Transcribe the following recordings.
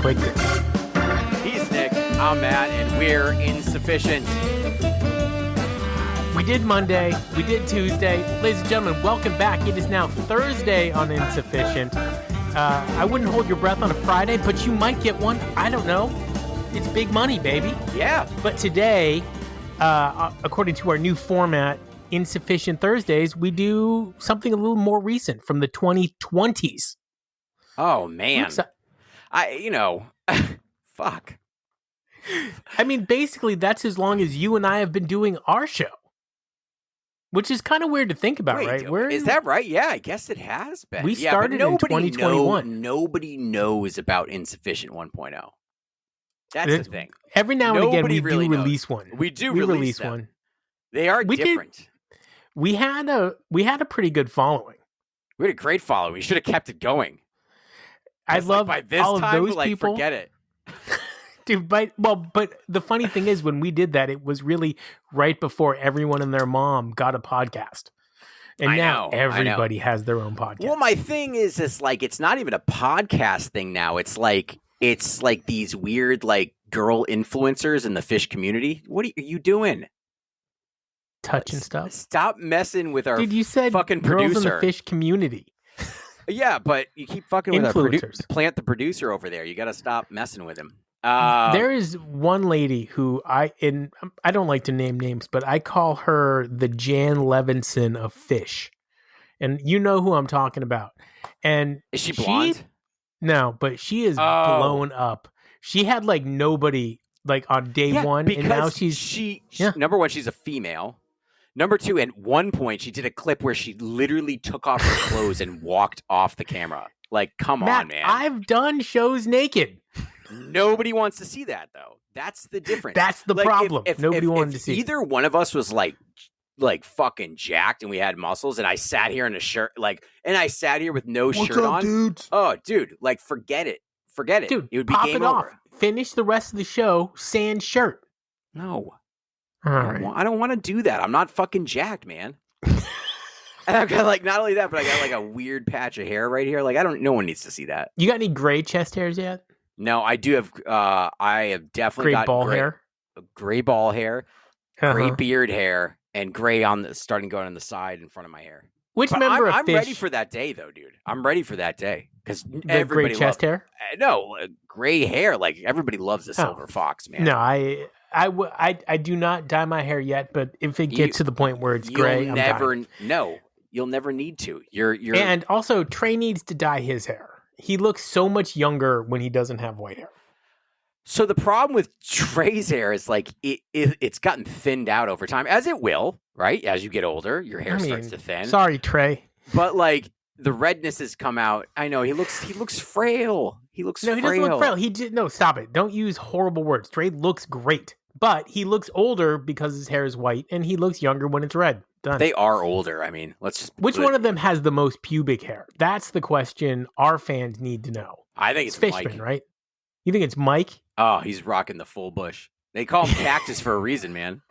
clicked it. He's Nick, I'm Matt, and we're Insufficient. We did Monday, we did Tuesday. Ladies and gentlemen, welcome back. It is now Thursday on Insuphishient. I wouldn't hold your breath on a Friday, but you might get one. I don't know. It's big money, baby. Yeah. But today, according to our new format, Insufficient Thursdays, we do something a little more recent from the 2020s. Oh, man. Fuck. I mean, basically, that's as long as you and I have been doing our show. Which is kind of weird to think about, right? Is that right? Yeah, I guess it has been. We started in 2021. Nobody knows about Insufficient 1.0. That's the thing. Every now and again, we really do release one. We release one. They are different. We had a pretty good following. We had a great following. We should have kept it going. I love by this all time, of those people. Forget it. Dude, but the funny thing is, when we did that, it was really right before everyone and their mom got a podcast. And now everybody has their own podcast. Well, my thing is it's not even a podcast thing now. It's like these weird girl influencers in the fish community. What are you doing? Touching stuff? Stop messing with our Dude, you said fucking girls producer. in the fish community. Yeah, but you keep fucking with our plant the producer over there. You got to stop messing with him. There is one lady who I don't like to name names, but I call her the Jan Levinson of fish. And you know who I'm talking about. And is she blonde? No, but she is blown up. She had nobody on day one, and now number one, she's a female. Number two, at one point she did a clip where she literally took off her clothes and walked off the camera. Come on, man. I've done shows naked. Nobody wants to see that, though. That's the difference. That's the problem. Nobody wanted to see. Either one of us was fucking jacked and we had muscles, and I sat here in a shirt, and I sat here with no shirt on. Dudes? Oh, dude, forget it. Forget it. Dude, it would be pop game it over. off. Finish the rest of the show, sans shirt. No. All right. I don't want to do that. I'm not fucking jacked, man. And I've got not only that, but I got a weird patch of hair right here. No one needs to see that. You got any gray chest hairs yet? No, I do have. I have definitely got gray ball hair, gray beard hair, and gray starting going on the side in front of my hair. I'm ready for that day, though, dude. I'm ready for that day because everybody gray chest hair. No, gray hair. Everybody loves the silver fox, man. No, I do not dye my hair yet, but if it gets to the point where it's gray, you'll never need to. And also Trey needs to dye his hair. He looks so much younger when he doesn't have white hair. So the problem with Trey's hair is it's gotten thinned out over time, as it will, right? As you get older, your hair starts to thin. Sorry, Trey. But the redness has come out. I know he looks frail. He doesn't look frail. Stop it. Don't use horrible words. Trey looks great, but he looks older because his hair is white, and he looks younger when it's red. Done. They are older. I mean, Which one of them has the most pubic hair? That's the question our fans need to know. I think it's Fishman, Mike. Right? You think it's Mike? Oh, he's rocking the full bush. They call him Cactus for a reason, man.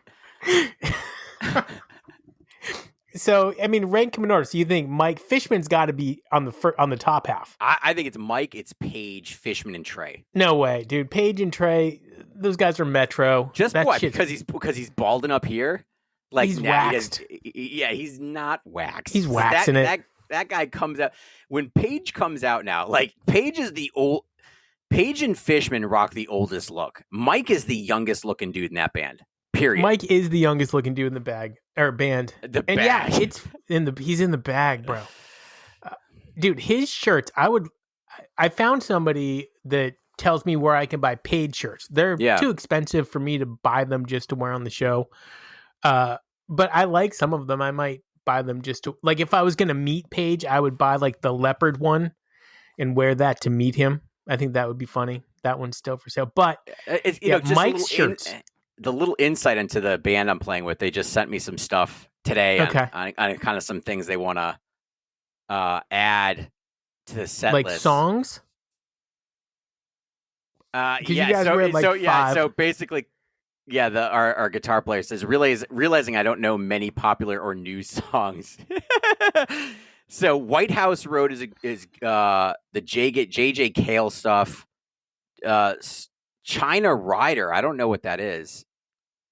So, I mean, rank them in order. So you think Mike Fishman's got to be on the top half? I think it's Mike, it's Paige, Fishman, and Trey. No way, dude. Paige and Trey, those guys are Metro. Just what? Because he's balding up here. He's waxed. He's not waxed. He's waxing it. That guy comes out when Paige comes out now. Paige is the old. Paige and Fishman rock the oldest look. Mike is the youngest looking dude in that band. Period. Mike is the youngest looking dude in the band. Yeah, he's in the bag, bro. Dude, his shirts. I found somebody that tells me where I can buy paid shirts. They're too expensive for me to buy them just to wear on the show. But I like some of them. I might buy them just to if I was gonna meet Paige, I would buy the leopard one and wear that to meet him. I think that would be funny. That one's still for sale. But Mike's shirts. The little insight into the band I'm playing with, they just sent me some stuff today on kind of some things they want to add to the set list. Songs? So basically, our guitar player says, realizing I don't know many popular or new songs. So White House Road is the JJ Cale stuff. China Rider. I don't know what that is.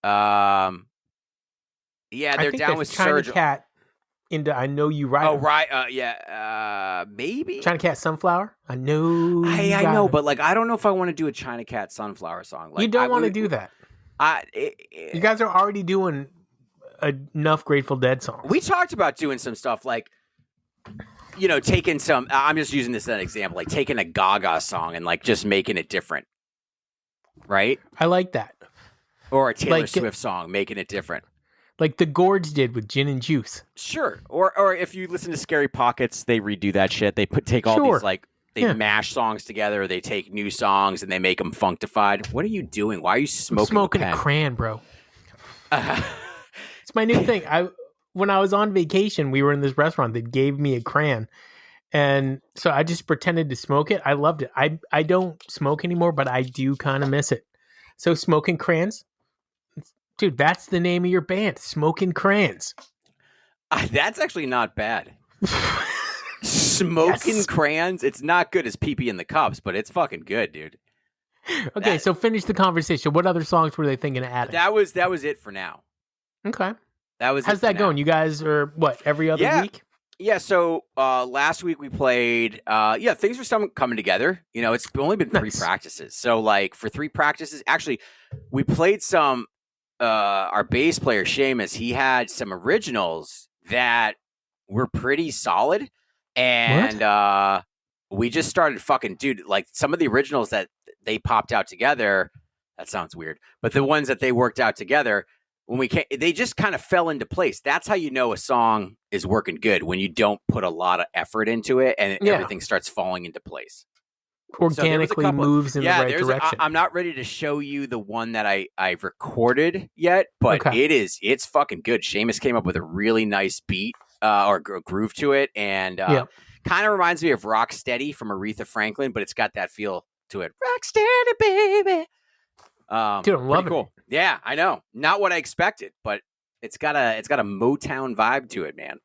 Yeah, they're down with China Serge. Cat into I Know You Right. Oh, right. Yeah. Maybe China Cat Sunflower. I know. I know, but like, I don't know if I want to do a China Cat Sunflower song. Like, you don't want to do that. You guys are already doing enough Grateful Dead songs. We talked about doing some stuff like, taking some. I'm just using this as an example, like taking a Gaga song and like just making it different, right? I like that. Or a Taylor Swift song, making it different. Like the Gorge did with Gin and Juice. Sure. Or if you listen to Scary Pockets, they redo that shit. They take all these like mash songs together. They take new songs and they make them functified. What are you doing? Why are you smoking? I'm smoking a crayon, bro. It's my new thing. When I was on vacation, we were in this restaurant that gave me a crayon. And so I just pretended to smoke it. I loved it. I don't smoke anymore, but I do kind of miss it. So smoking crayons. Dude, that's the name of your band, Smoking Crayons. That's actually not bad. Smoking Crayons. It's not good as Pee-Pee in the Cups, but it's fucking good, dude. Okay, so finish the conversation. What other songs were they thinking of adding? That was it for now. Okay. How's that going? You guys are what, every other week? Yeah, so last week we played things are coming together. It's only been 3 practices. So like for 3 practices, actually we played some our bass player Seamus, he had some originals that were pretty solid. And we just started fucking, dude, like some of the originals that they popped out together, that sounds weird, but the ones that they worked out together, they just kind of fell into place. That's how you know a song is working good, when you don't put a lot of effort into it and everything starts falling into place. Organically moves in the right direction. I'm not ready to show you the one that I've recorded yet, but it's fucking good. Seamus came up with a really nice beat or groove to it, and kind of reminds me of Rocksteady from Aretha Franklin, but it's got that feel to it. Rocksteady, baby. Dude, I'm loving cool. it. Yeah, I know. Not what I expected, but it's got a Motown vibe to it, man.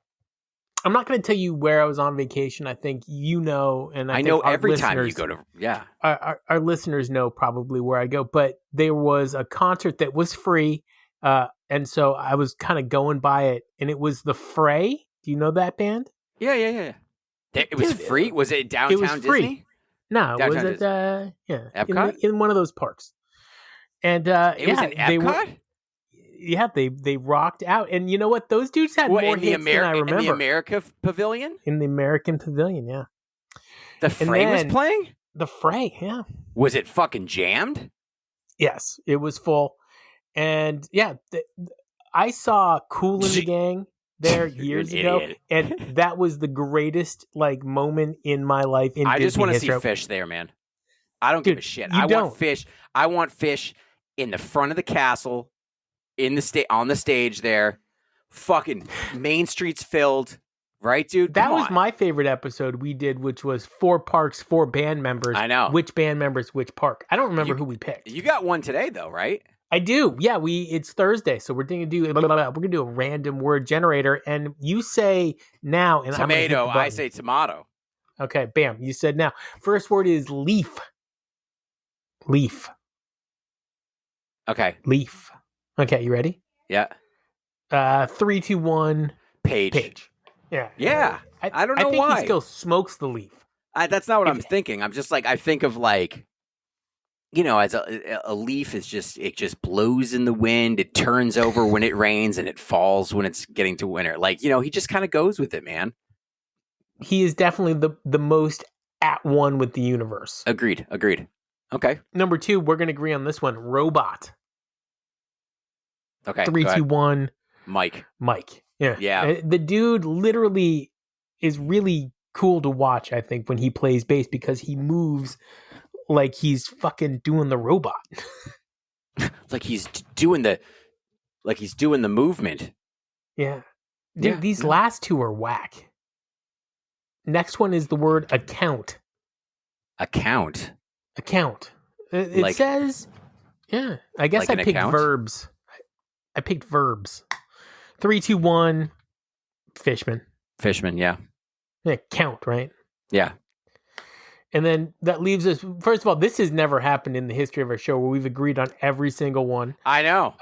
I'm not going to tell you where I was on vacation. I think and I know every time you go to our listeners know probably where I go. But there was a concert that was free, and so I was kind of going by it, and it was the Fray. Do you know that band? Yeah. It was free. Was it downtown? It was free. Disney? No, downtown was it? Epcot? In one of those parks. And it was in Epcot. They rocked out, and you know what? Those dudes had more hits than I remember. In the America Pavilion? In the American Pavilion, yeah. The Fray was playing? The Fray, yeah. Was it fucking jammed? Yes, it was full. And I saw Kool and the Gang there years ago, and that was the greatest moment in my life in I Disney just want to history. see Fish there, man. I don't give a shit. I want Fish in the front of the castle. On the stage there, fucking Main Street's filled, right, dude? That was my favorite episode we did, which was 4 parks, 4 band members. I know which band members, which park. I don't remember who we picked. You got one today, though, right? I do. Yeah, it's Thursday, so we're gonna do a random word generator, and you say now, and tomato. I say tomato. Okay, bam. You said now. First word is leaf. Leaf. Okay. Leaf. Okay, you ready? Yeah. 3, 2, 1. Page. Yeah. Yeah. I don't know why. I think he still smokes the leaf. That's not what I'm thinking. I'm just I think of as a leaf is it just blows in the wind. It turns over when it rains and it falls when it's getting to winter. He just kind of goes with it, man. He is definitely the most at one with the universe. Agreed. Okay. Number 2, we're going to agree on this one. Robot. Okay. 3, 2, 1. Mike. Yeah. The dude literally is really cool to watch, I think, when he plays bass, because he moves like he's fucking doing the robot. like he's doing the movement. Yeah. Dude, these last 2 are whack. Next one is the word account. Account. It says, I guess I picked verbs. I picked verbs. 3, 2, 1. Fishman, yeah. Count, right? Yeah. And then that leaves us. First of all, this has never happened in the history of our show where we've agreed on every single one. I know.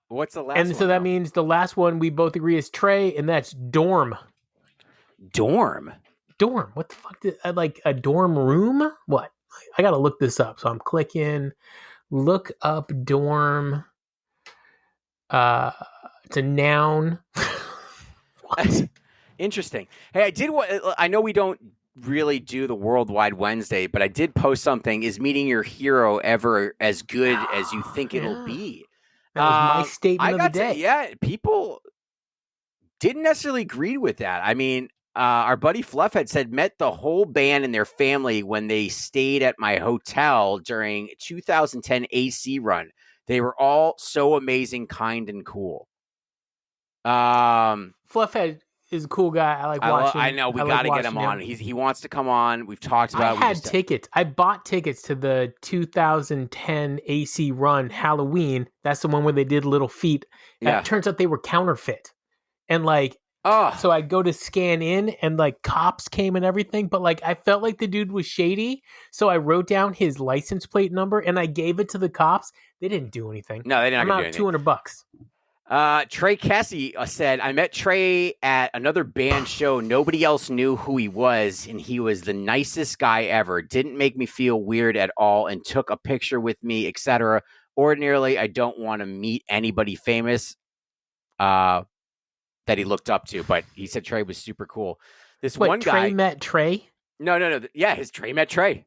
What's the last one? And so that means the last one we both agree is Trey, and that's dorm. Dorm? What the fuck? Like a dorm room? What? I got to look this up. So I'm clicking, look up dorm. It's a noun. What? Interesting. Hey, I know we don't really do the Worldwide Wednesday, but I did post something. Is meeting your hero ever as good as you think it'll be? That was my statement of the day. People didn't necessarily agree with that. I mean, our buddy Fluff had said met the whole band and their family when they stayed at my hotel during 2010 AC run. They were all so amazing, kind, and cool. Fluffhead is a cool guy. I like watching. I know. We got to get him on. He wants to come on. We've talked about it. I had tickets. I bought tickets to the 2010 AC run Halloween. That's the one where they did Little Feet. Yeah. It turns out they were counterfeit. And so I'd go to scan in and cops came and everything. But I felt like the dude was shady. So I wrote down his license plate number and I gave it to the cops. They didn't do anything. No, they didn't do anything. $200. Trey Cassie said, I met Trey at another band show. Nobody else knew who he was, and he was the nicest guy ever. Didn't make me feel weird at all and took a picture with me, etc. Ordinarily, I don't want to meet anybody famous that he looked up to, but he said Trey was super cool. One guy... Trey met Trey? No. Yeah, his Trey met Trey.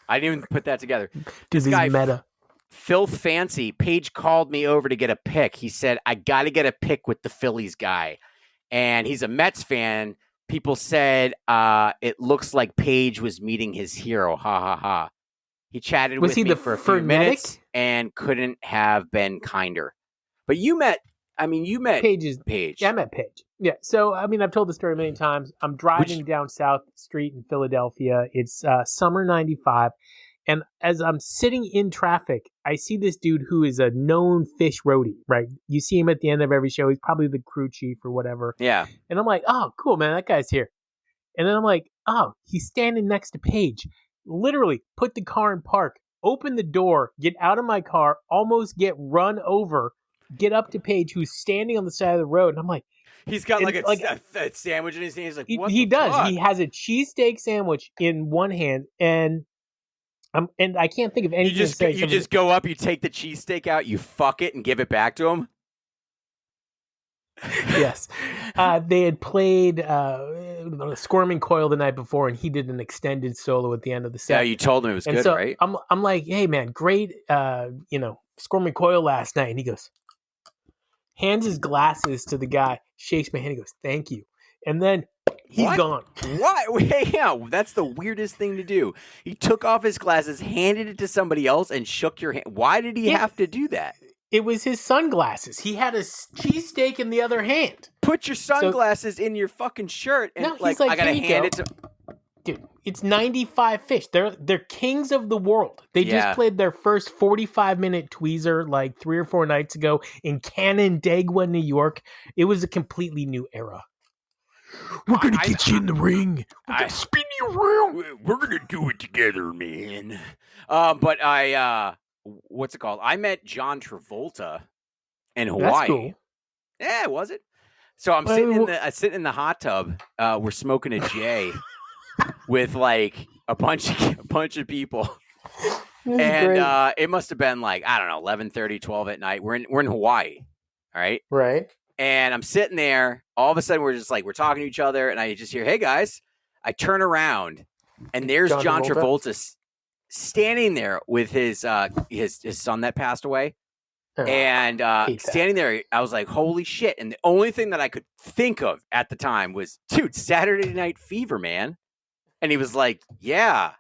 I didn't even put that together. This guy... meta. Phil Fancy, Paige called me over to get a pic. He said, I got to get a pic with the Phillies guy. And he's a Mets fan. People said it looks like Paige was meeting his hero. Ha, ha, ha. He chatted with me for a few minutes and couldn't have been kinder. But you met Paige. Yeah, I met Paige. Yeah. So, I've told the story many times. I'm driving down South Street in Philadelphia. It's summer 95. And as I'm sitting in traffic, I see this dude who is a known fish roadie, right? You see him at the end of every show. He's probably the crew chief or whatever. Yeah. And I'm like, oh, cool, man. That guy's here. And then I'm like, oh, he's standing next to Paige. Literally put the car in park, open the door, get out of my car, almost get run over, get up to Paige, who's standing on the side of the road. And I'm like, he's got a sandwich in his hand. He's like, what he does. Fuck? He has a cheesesteak sandwich in one hand and I can't think of anything. You just go up, you take the cheesesteak out, you fuck it, and give it back to him. Yes, they had played Squirming Coil the night before, and he did an extended solo at the end of the set. Yeah, you told him it was good, right? I'm like, hey man, great, Squirming Coil last night, and he goes, hands his glasses to the guy, shakes my hand, he goes, thank you, and then. He's gone. Why? Yeah, that's the weirdest thing to do. He took off his glasses, handed it to somebody else, and shook your hand. Why did he have to do that? It was his sunglasses. He had a cheesesteak in the other hand. Put your sunglasses in your fucking shirt, and I gotta hand it to. Dude, it's 95 Fish. They're kings of the world. They just played their first 45-minute tweezer 3 or 4 nights ago in Canandaigua, New York. It was a completely new era. We're going to get you in the ring. We're going to spin you around. We're going to do it together, man. What's it called? I met John Travolta in Hawaii. That's cool. Yeah, was it? So I'm sitting in the hot tub. We're smoking a J with a bunch of people. And it must have been 11:30, 12 at night. We're in Hawaii. All right. Right. And I'm sitting there. All of a sudden, we're just we're talking to each other, and I just hear, "Hey guys!" I turn around, and there's John Travolta standing there with his son that passed away, and standing there. I was like, "Holy shit!" And the only thing that I could think of at the time was, "Dude, Saturday Night Fever, man." And he was like, "Yeah."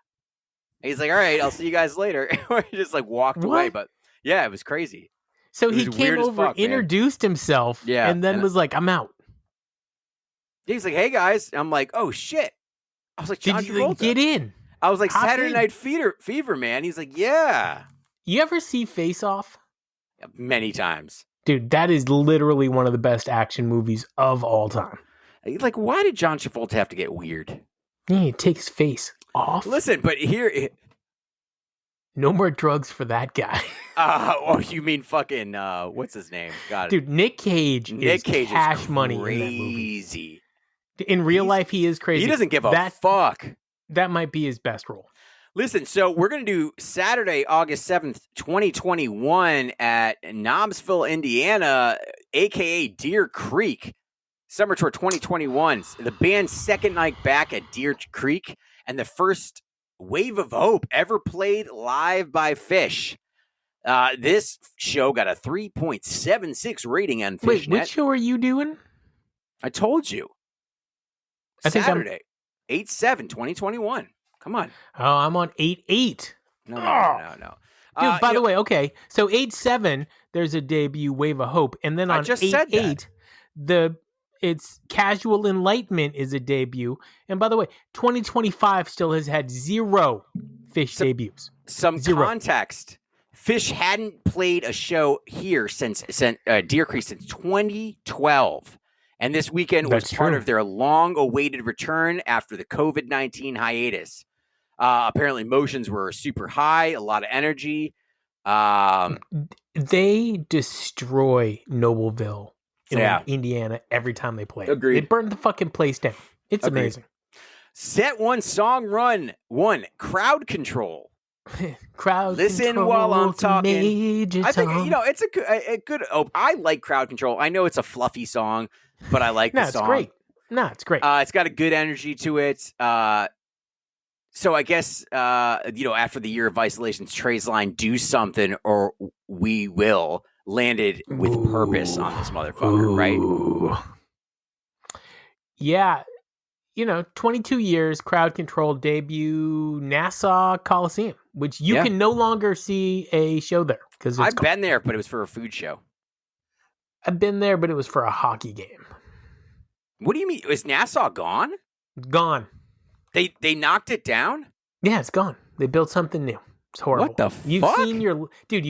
And he's like, "All right, I'll see you guys later." He just walked away, but yeah, it was crazy. So he came over, introduced himself, and then was like, I'm out. He's like, hey, guys. I'm like, oh, shit. I was like, John Travolta. Get in. I was like, Saturday Night Fever, man. He's like, yeah. You ever see Face Off? Many times. Dude, that is literally one of the best action movies of all time. Why did John Travolta have to get weird? Yeah, he takes his face. off. Listen, but here... No more drugs for that guy. Oh, you mean fucking, what's his name? God. Dude, Nick Cage is cash money in that movie. In real life, he is crazy. He doesn't give a fuck. That might be his best role. Listen, so we're going to do Saturday, August 7th, 2021 at Knoxville, Indiana, a.k.a. Deer Creek. Summer Tour 2021. The band's second night back at Deer Creek and the first Wave of Hope ever played live by Phish. This show got a 3.76 rating on Phish. Wait, which show are you doing? I told you. Saturday, 8/7/2021. Come on. Oh, I'm on 8/8. No. Dude, by the way, okay. So 8/7, there's a debut, Wave of Hope, and then on 8/8, it's Casual Enlightenment is a debut. And by the way, 2025 still has had 0 Phish debuts. Some context. Phish hadn't played a show here since Deer Creek since 2012. And this weekend was part of their long-awaited return after the COVID-19 hiatus. Apparently, emotions were super high, a lot of energy. They destroy Nobleville in Indiana every time they play. Agreed. They burn the fucking place down. It's amazing. Set 1, song run 1, Crowd Control. Crowd Listen control while I'm talking. I think it's a good. Oh, I like Crowd Control. I know it's a fluffy song, but I like the song. It's great. It's great. It's got a good energy to it. So I guess after the year of isolations, Trey's line "Do something or we will" landed with purpose on this motherfucker, right? Yeah. 22 years, Crowd Control debut, Nassau Coliseum, which you can no longer see a show there. Because I've been there, but it was for a food show. I've been there, but it was for a hockey game. What do you mean? Is Nassau gone? Gone. They knocked it down? Yeah, it's gone. They built something new. It's horrible. What the fuck? You've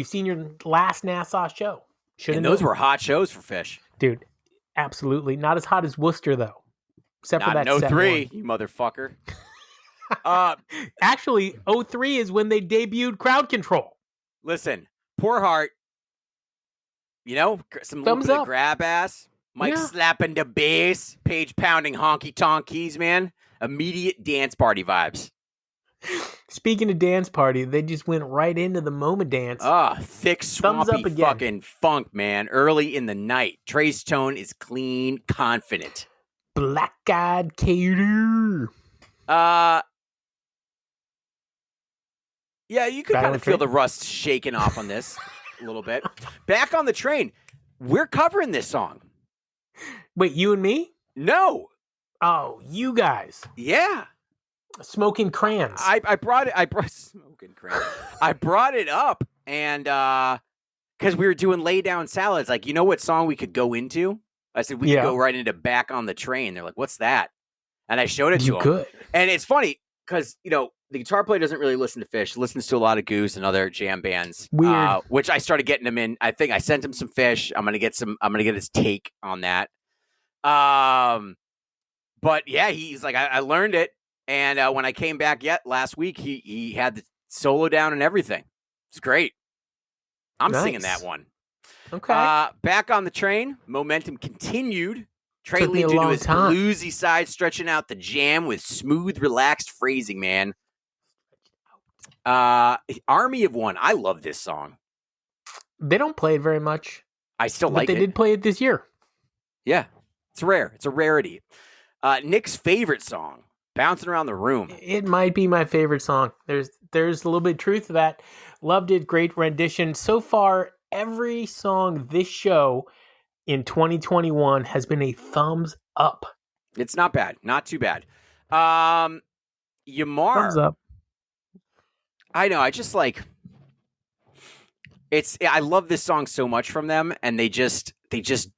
seen your last Nassau show. And those were hot shows for Phish. Dude, absolutely. Not as hot as Worcester, though. Except Not for that in 03, you motherfucker. Actually, 03 is when they debuted Crowd Control. Listen, Poor Heart, some little bit of grab ass, Mike slapping the bass, Page pounding honky tonk keys, man. Immediate dance party vibes. Speaking of dance party, they just went right into the moment dance. Thick, swampy fucking funk, man. Early in the night. Trey's tone is clean, confident. Black-eyed Kater. Yeah, you could kind of feel the rust shaking off on this a little bit. Back on the Train. We're covering this song. Wait, you and me? No. Oh, you guys. Yeah. Smoking crayons. I brought smoking crayons. I brought it up and because we were doing lay down salads, like, what song we could go into? I said, we could go right into Back on the Train. They're like, what's that? And I showed it to them. Could. And it's funny because, the guitar player doesn't really listen to Phish. Listens to a lot of Goose and other jam bands. Weird. Which I started getting him in. I think I sent him some Phish. I'm going to get his take on that. But yeah, he's like, I learned it. And when I came back last week, he had the solo down and everything. It's great. I'm singing that one. Okay. Back on the Train, momentum continued. Trey leaned into his bluesy side, stretching out the jam with smooth, relaxed phrasing, man. Army of One. I love this song. They don't play it very much. I still like it. But they did play it this year. Yeah. It's rare. It's a rarity. Nick's favorite song, Bouncing Around the Room. It might be my favorite song. There's a little bit of truth to that. Loved it. Great rendition. So far, every song this show in 2021 has been a thumbs up. It's not bad. Not too bad. Yamar. Thumbs up. I know. I just like I love this song so much from them, and they just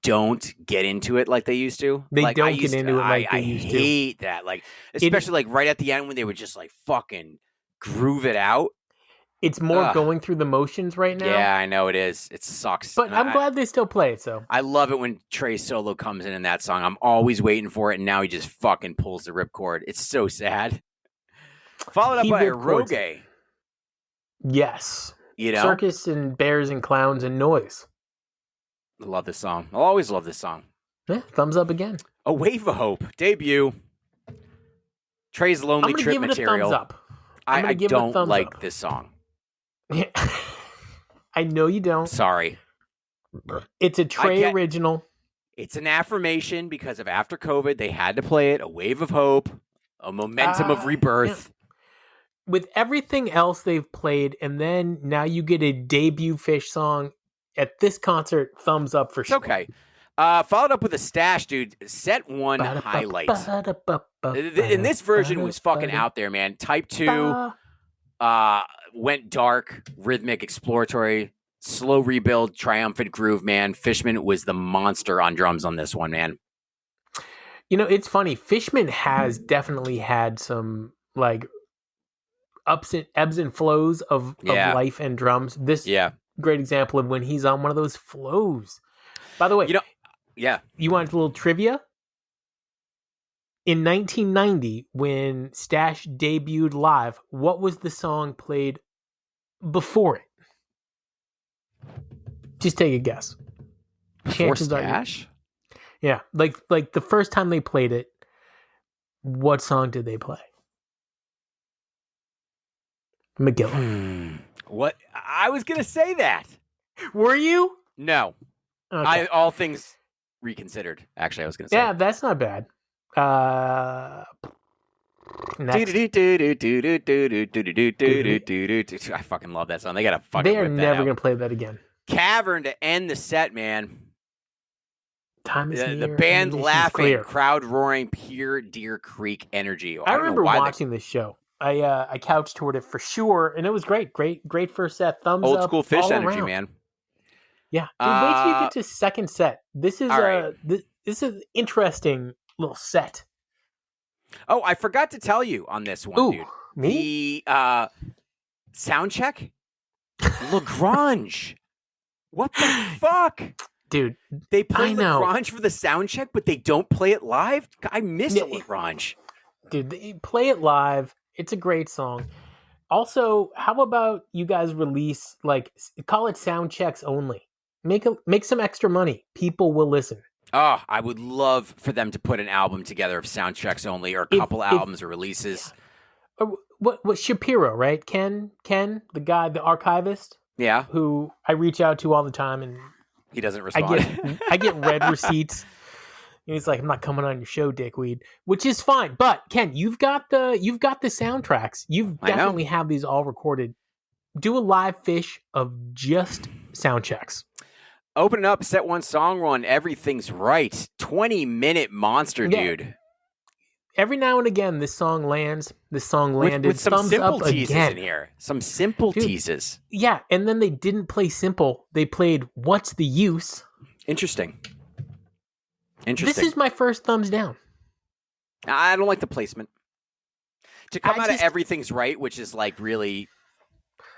don't get into it like they used to. They don't get into it like they used to. I hate that. Like, especially right at the end when they would just like fucking groove it out. It's more going through the motions right now. Yeah, I know it is. It sucks. But I'm glad they still play it, so. I love it when Trey Solo comes in that song. I'm always waiting for it, and now he just fucking pulls the ripcord. It's so sad. Followed up by Eroge. Yes. You know? Circus and bears and clowns and noise. I love this song. I'll always love this song. Yeah, thumbs up again. A Wave of Hope. Debut. Trey's Lonely Trip material. I don't like this song. Yeah. I know you don't. Sorry. It's a Trey original. It's an affirmation because of after COVID, they had to play it. A wave of hope, a momentum of rebirth. Yeah. With everything else they've played, and then now you get a debut Fish song at this concert, thumbs up for sure. Okay. Followed up with a Stash, dude. Set 1 highlight. And this version was fucking out there, man. Type 2 went dark, rhythmic, exploratory, slow rebuild, triumphant groove, man. Fishman was the monster on drums on this one, man. You know, it's funny. Fishman has definitely had some, like, ebbs and flows of life and drums. This great example of when he's on one of those flows. By the way, you want a little trivia? In 1990, when Stash debuted live, what was the song played before it? Just take a guess. Before Stash? Yeah, like the first time they played it, what song did they play? McGill. What? I was going to say that. Were you? No. Okay. All things reconsidered. Actually, I was going to say. Yeah, that's not bad. Next. I fucking love that song. They got to fucking They are never going to play that again. Cavern to end the set, man. Time is near. The band laughing, crowd roaring, pure Deer Creek energy. I remember watching this show. I couch toured it for sure, and it was great. Great first set. Thumbs up. Old school Fish energy, man. Yeah. Dude, wait till you get to second set. This is this is an interesting little set. Oh, I forgot to tell you on this one, dude. Me? The sound check? Lagrange. What the fuck? Dude, they play Lagrange for the sound check, but they don't play it live? I miss Lagrange. Dude, they play it live. It's a great song. Also, how about you guys release, like, call it sound checks only. Make some extra money. People will listen. Oh, I would love for them to put an album together of sound checks only, or a couple albums or releases. Yeah. What Shapiro, right? Ken, the guy, the archivist? Yeah. Who I reach out to all the time, and he doesn't respond. I get red receipts. And he's like, I'm not coming on your show, dickweed, which is fine. But Ken, you've got the soundtracks. You definitely have these all recorded. Do a live Fish of just sound checks. Open up, set 1, song 1. Everything's right. 20-minute monster, dude. Every now and again, this song lands. This song landed. With some simple teases in here. Some simple teases. Yeah, and then they didn't play simple. They played What's the Use? Interesting. This is my first thumbs down. I don't like the placement. To come out of Everything's Right, which is like really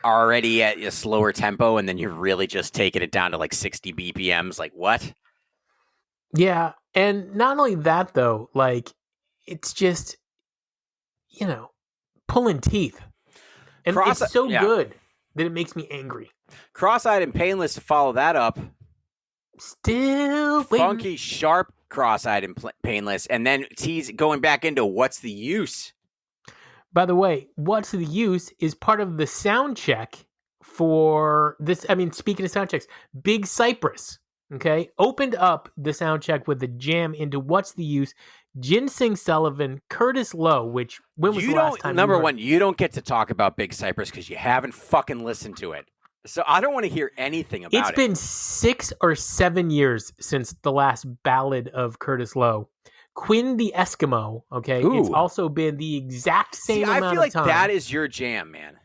already at a slower tempo, and then you're really just taking it down to like 60 BPMs. Like, what? Yeah, and not only that, though, like, it's just, pulling teeth. And it's so good that it makes me angry. Cross-eyed and Painless to follow that up. Still waiting. Funky, sharp, Cross-eyed and Painless, and then going back into What's the Use? By the way, What's the Use is part of the sound check for this. I mean, speaking of sound checks, Big Cypress, okay, opened up the sound check with a jam into What's the Use? Ginseng Sullivan, Curtis Lowe, which, when was the last time? Number one, you don't get to talk about Big Cypress because you haven't fucking listened to it. So I don't want to hear anything about it. It's been 6 or 7 years since the last ballad of Curtis Lowe. Quinn the Eskimo, okay? Ooh. It's also been the exact same amount of time. I feel like that is your jam, man.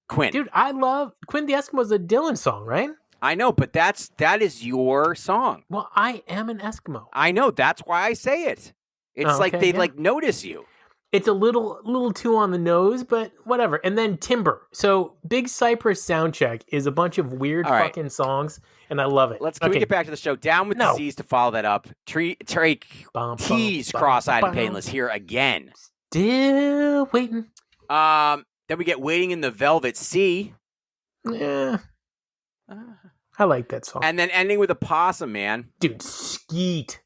Quinn. Dude, I love... Quinn the Eskimo is a Dylan song, right? I know, but that is your song. Well, I am an Eskimo. I know, that's why I say it. It's like they notice you. It's a little too on the nose, but whatever. And then Timber. So Big Cypress Soundcheck is a bunch of weird fucking songs, and I love it. Can we get back to the show? Down with Disease to follow that up. Trey tease Cross-eyed and Painless here again. Still waiting. Then we get Waiting in the Velvet Sea. Yeah. I like that song. And then ending with a possum, man. Dude, Skeet.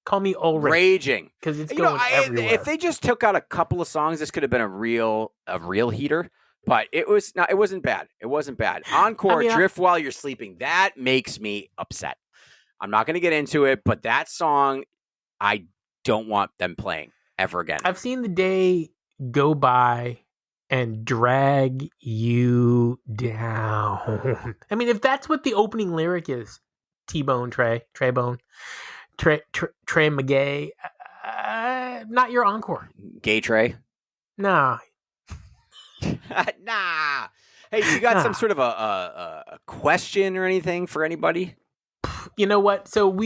Call me Ulrich. Raging. Because it's going everywhere. If they just took out a couple of songs, this could have been a real heater. But it wasn't bad. It wasn't bad. Encore, Drift While You're Sleeping. That makes me upset. I'm not going to get into it, but that song, I don't want them playing ever again. I've seen the day go by and drag you down. I mean, if that's what the opening lyric is, T-Bone, Trey McGay, not your encore. Gay Trey? Nah. Nah. Hey, you got some sort of a question or anything for anybody? You know what? So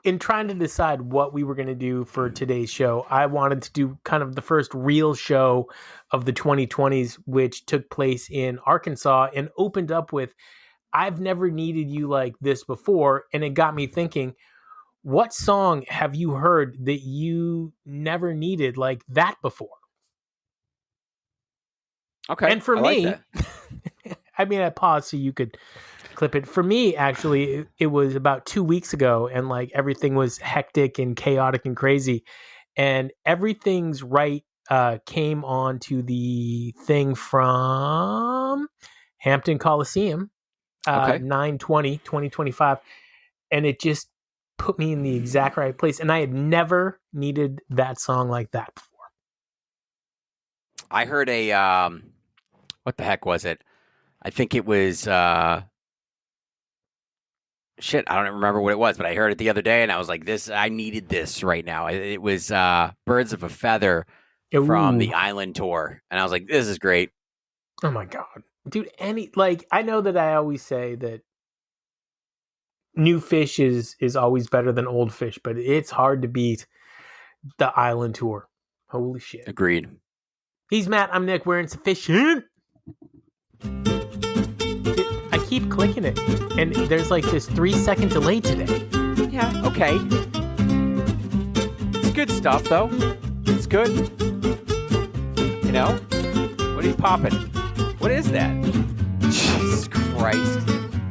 in trying to decide what we were going to do for today's show, I wanted to do kind of the first real show of the 2020s, which took place in Arkansas and opened up with, I've never needed you like this before. And it got me thinking, what song have you heard that you never needed like that before? Okay. And for me, I mean, I paused so you could clip it. For me, actually, it was about 2 weeks ago, and like everything was hectic and chaotic and crazy, and Everything's Right came on to the thing from Hampton Coliseum, 9/20/2025, and it just put me in the exact right place, and I had never needed that song like that before. I heard a what the heck was it? I think it was shit, I don't remember what it was, but I heard it the other day, and I was like, I needed this right now. It was Birds of a Feather from the Island Tour, and I was like, this is great. Oh my God. Dude, I know that I always say that new fish is always better than old fish, but it's hard to beat the Island Tour. Holy shit. Agreed. He's Matt, I'm Nick, we're Insuphishient. I keep clicking it, and there's like this 3-second delay today. Yeah, okay. It's good stuff, though. It's good. You know? What are you popping? What is that? Jesus Christ.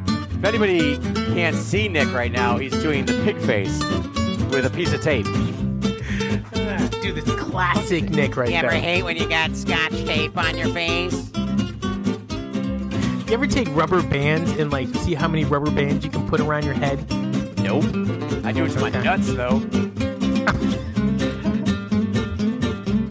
If anybody can't see Nick right now, he's doing the pig face with a piece of tape. Dude, this classic Nick right there. You ever hate when you got scotch tape on your face? You ever take rubber bands and like see how many rubber bands you can put around your head? Nope. I do it to my nuts though.